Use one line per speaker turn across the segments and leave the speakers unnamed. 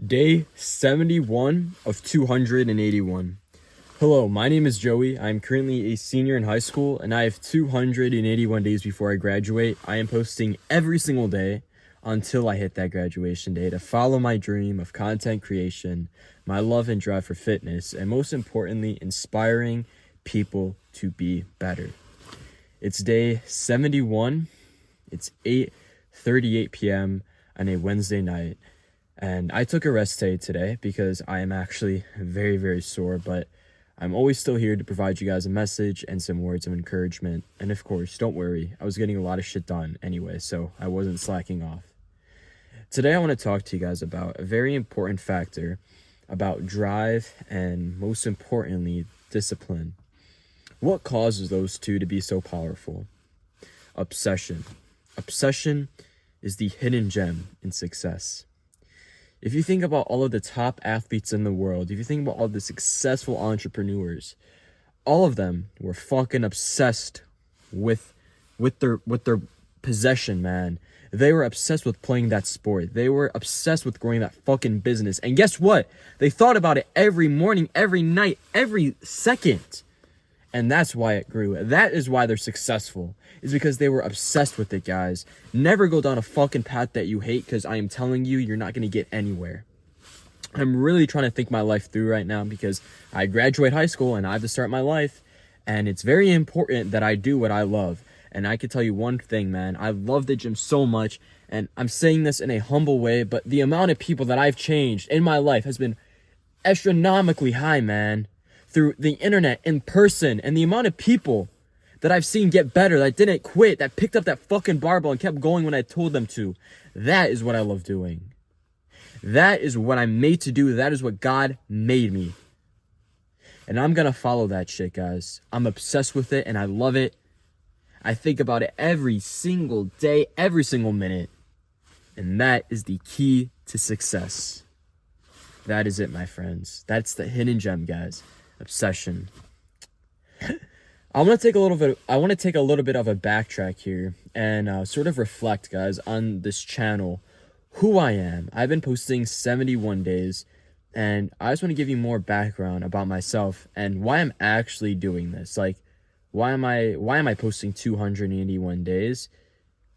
Day 71 of 281. Hello, my name is Joey. I'm currently a senior in high school, and I have 281 days before I graduate. I am posting every single day until I hit that graduation day to follow my dream of content creation, my love and drive for fitness, and most importantly, inspiring people to be better. It's day 71. It's 8:38 p.m. on a Wednesday night. And I took a rest day today because I am actually very, very sore, but I'm always still here to provide you guys a message and some words of encouragement. And of course, don't worry, I was getting a lot of shit done anyway, so I wasn't slacking off. Today, I want to talk to you guys about a very important factor about drive and, most importantly, discipline. What causes those two to be so powerful? Obsession. Obsession is the hidden gem in success. If you think about all of the top athletes in the world, if you think about all the successful entrepreneurs, all of them were fucking obsessed with their possession, man. They were obsessed with playing that sport. They were obsessed with growing that fucking business. And guess what? They thought about it every morning, every night, every second. And that's why it grew. That is why they're successful. Is because they were obsessed with it, guys. Never go down a fucking path that you hate, because I am telling you, you're not going to get anywhere. I'm really trying to think my life through right now because I graduate high school and I have to start my life. And it's very important that I do what I love. And I can tell you one thing, man. I love the gym so much. And I'm saying this in a humble way, but the amount of people that I've changed in my life has been astronomically high, man. Through the internet, in person, and the amount of people that I've seen get better, that didn't quit, that picked up that fucking barbell and kept going when I told them to. That is what I love doing. That is what I'm made to do. That is what God made me. And I'm gonna follow that shit, guys. I'm obsessed with it and I love it. I think about it every single day, every single minute. And that is the key to success. That is it, my friends. That's the hidden gem, guys. Obsession. I want to take a little bit of a backtrack here and sort of reflect, guys, on this channel, who I am. I've been posting 71 days, and I just want to give you more background about myself and why I'm actually doing this. Like, why am I posting 281 days?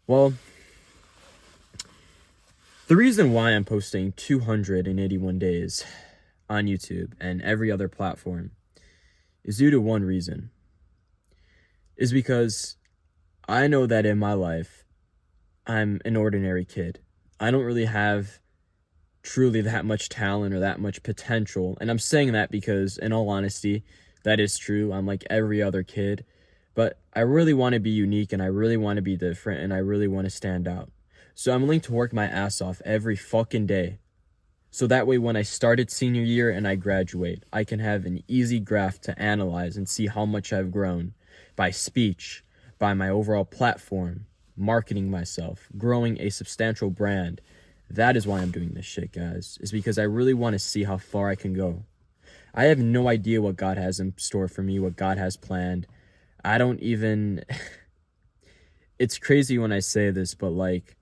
Well, the reason why I'm posting 281 days on YouTube and every other platform is due to one reason. Is because I know that in my life, I'm an ordinary kid. I don't really have truly that much talent or that much potential. And I'm saying that because, in all honesty, that is true. I'm like every other kid. But I really want to be unique and I really want to be different and I really want to stand out. So I'm willing to work my ass off every fucking day. So that way when I started senior year and I graduate, I can have an easy graph to analyze and see how much I've grown by speech, by my overall platform, marketing myself, growing a substantial brand. That is why I'm doing this shit, guys. Is because I really want to see how far I can go. I have no idea what God has in store for me, what God has planned. I don't even... It's crazy when I say this, but like,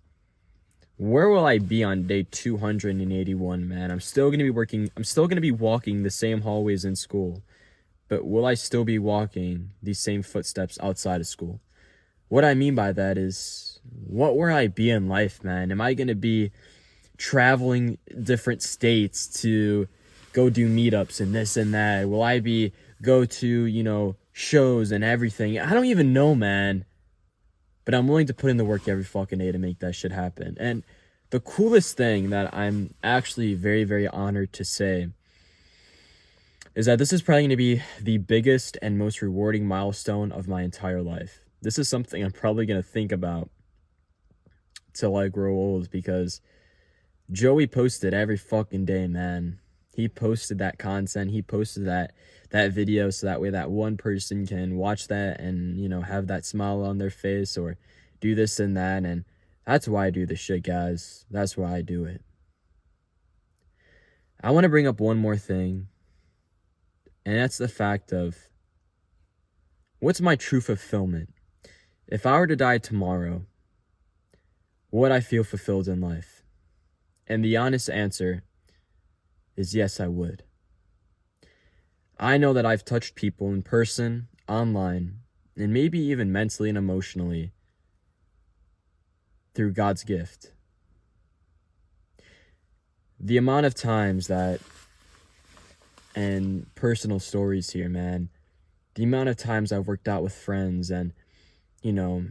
where will I be on day 281, man? I'm still going to be walking the same hallways in school. But will I still be walking these same footsteps outside of school? What I mean by that is, what will I be in life, man? Am I going to be traveling different states to go do meetups and this and that? Will I go to, shows and everything? I don't even know, man. But I'm willing to put in the work every fucking day to make that shit happen. And the coolest thing that I'm actually very, very honored to say is that this is probably going to be the biggest and most rewarding milestone of my entire life. This is something I'm probably going to think about till I grow old, because Joey posted every fucking day, man. He posted that content. He posted that video so that way that one person can watch that and, have that smile on their face or do this and that. And that's why I do this shit, guys. That's why I do it. I want to bring up one more thing. And that's the fact of, what's my true fulfillment? If I were to die tomorrow, would I feel fulfilled in life? And the honest answer is yes, I would. I know that I've touched people in person, online, and maybe even mentally and emotionally through God's gift. The amount of times that, and personal stories here, man, the amount of times I've worked out with friends and, you know,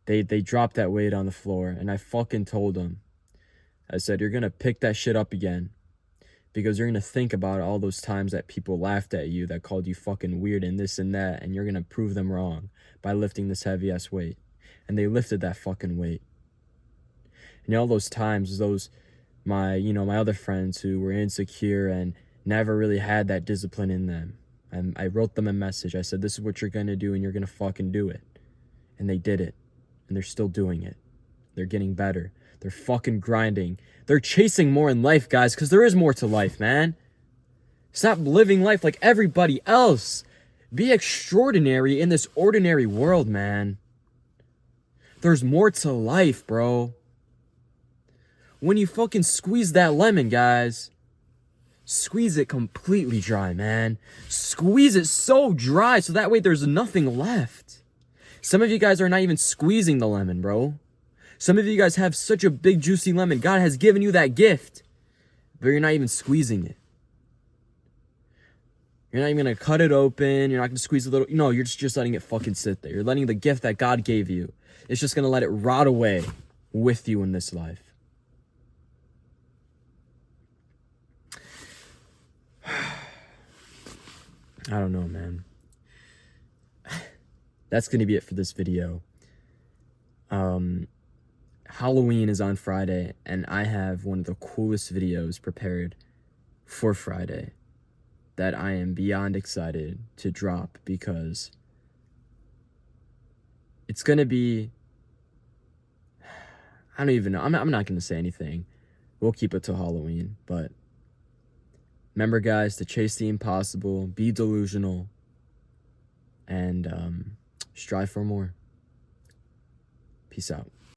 they dropped that weight on the floor and I fucking told them, I said, you're gonna pick that shit up again. Because you're going to think about all those times that people laughed at you, that called you fucking weird and this and that, and you're going to prove them wrong by lifting this heavy-ass weight. And they lifted that fucking weight. And all those times, my other friends who were insecure and never really had that discipline in them, and I wrote them a message. I said, this is what you're going to do, and you're going to fucking do it. And they did it. And they're still doing it. They're getting better. They're fucking grinding. They're chasing more in life, guys, because there is more to life, man. Stop living life like everybody else. Be extraordinary in this ordinary world, man. There's more to life, bro. When you fucking squeeze that lemon, guys, squeeze it completely dry, man. Squeeze it so dry so that way there's nothing left. Some of you guys are not even squeezing the lemon, bro. Some of you guys have such a big, juicy lemon. God has given you that gift, but you're not even squeezing it. You're not even going to cut it open. You're not going to squeeze a little. No, you're just letting it fucking sit there. You're letting the gift that God gave you. It's just going to let it rot away with you in this life. I don't know, man. That's going to be it for this video. Halloween is on Friday, and I have one of the coolest videos prepared for Friday that I am beyond excited to drop, because it's going to be, I don't even know. I'm not going to say anything. We'll keep it till Halloween, but remember, guys, to chase the impossible, be delusional, and strive for more. Peace out.